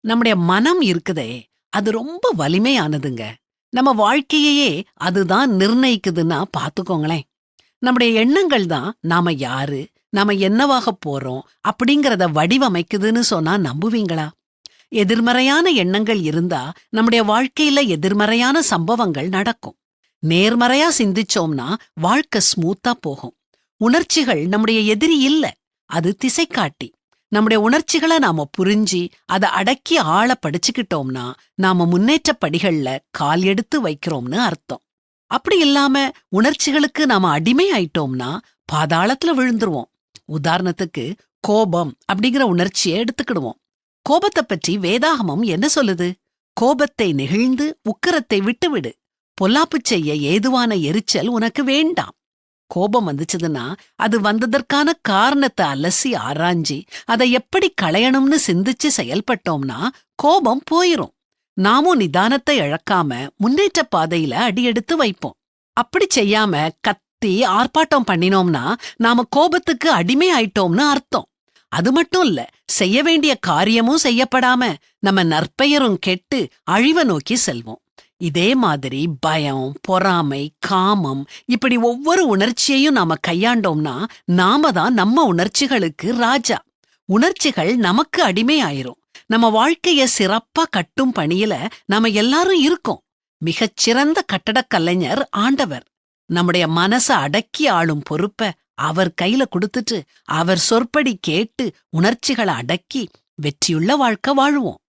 நம்முடைய மனம் இருக்குதே, அது ரொம்ப வலிமையானதுங்க. நம்ம வாழ்க்கையையே அதுதான் நிர்ணயிக்குதுன்னா பாத்துக்கோங்களேன். நம்முடைய எண்ணங்கள் தான் நாம யாரு, நாம என்னவாகப் போறோம் அப்படிங்கறத வடிவமைக்குதுன்னு சொன்னா நம்புவீங்களா? எதிர்மறையான எண்ணங்கள் இருந்தா நம்முடைய வாழ்க்கையில எதிர்மறையான சம்பவங்கள் நடக்கும். நேர்மறையா சிந்திச்சோம்னா வாழ்க்கை ஸ்மூத்தா போகும். உணர்ச்சிகள் நம்முடைய எதிரி இல்ல, அது திசைக்காட்டி. நம்முடைய உணர்ச்சிகளை நாம புரிஞ்சு அதை அடக்கி ஆழ படிச்சுக்கிட்டோம்னா நாம முன்னேற்ற படிகள்ல கால் எடுத்து வைக்கிறோம்னு அர்த்தம். அப்படி இல்லாம உணர்ச்சிகளுக்கு நாம அடிமை ஆயிட்டோம்னா பாதாளத்துல விழுந்துருவோம். உதாரணத்துக்கு கோபம் அப்படிங்கிற உணர்ச்சியை எடுத்துக்கிடுவோம். கோபத்தை பற்றி வேதாகமம் என்ன சொல்லுது? கோபத்தை நெகிழ்ந்து உக்கிரத்தை விட்டுவிடு. பொல்லாப்பு செய்ய ஏதுவான எரிச்சல் உனக்கு வேண்டாம். கோபம் வந்துச்சுதுன்னா அது வந்ததற்கான காரணத்தை அலசி ஆராய்ஞ்சி அதை எப்படி களையணும்னு சிந்திச்சு செயல்பட்டோம்னா கோபம் போயிரும். நாமும் நிதானத்தை இழக்காம முன்னேற்ற பாதையில அடியெடுத்து வைப்போம். அப்படி செய்யாம கத்தி ஆர்ப்பாட்டம் பண்ணினோம்னா நாம கோபத்துக்கு அடிமை ஆயிட்டோம்னு அர்த்தம். அது மட்டும் இல்ல, செய்ய வேண்டிய காரியமும் செய்யப்படாம நம்ம நற்பெயரும் கெட்டு அழிவை நோக்கி செல்வோம். இதே மாதிரி பயம், பொறாமை, காமம் இப்படி ஒவ்வொரு உணர்ச்சியையும் நாம கையாண்டோம்னா நாம தான் நம்ம உணர்ச்சிகளுக்கு ராஜா. உணர்ச்சிகள் நமக்கு அடிமை ஆயிரும். நம்ம வாழ்க்கைய சிறப்பா கட்டும் பணியில நாம எல்லாரும் இருக்கோம். மிகச்சிறந்த கட்டடக் கலைஞர் ஆண்டவர். நம்முடைய மனச அடக்கி ஆளும் பொறுப்ப அவர் கையில கொடுத்துட்டு அவர் சொற்படி கேட்டு உணர்ச்சிகளை அடக்கி வெற்றியுள்ள வாழ்க்கை வாழுவோம்.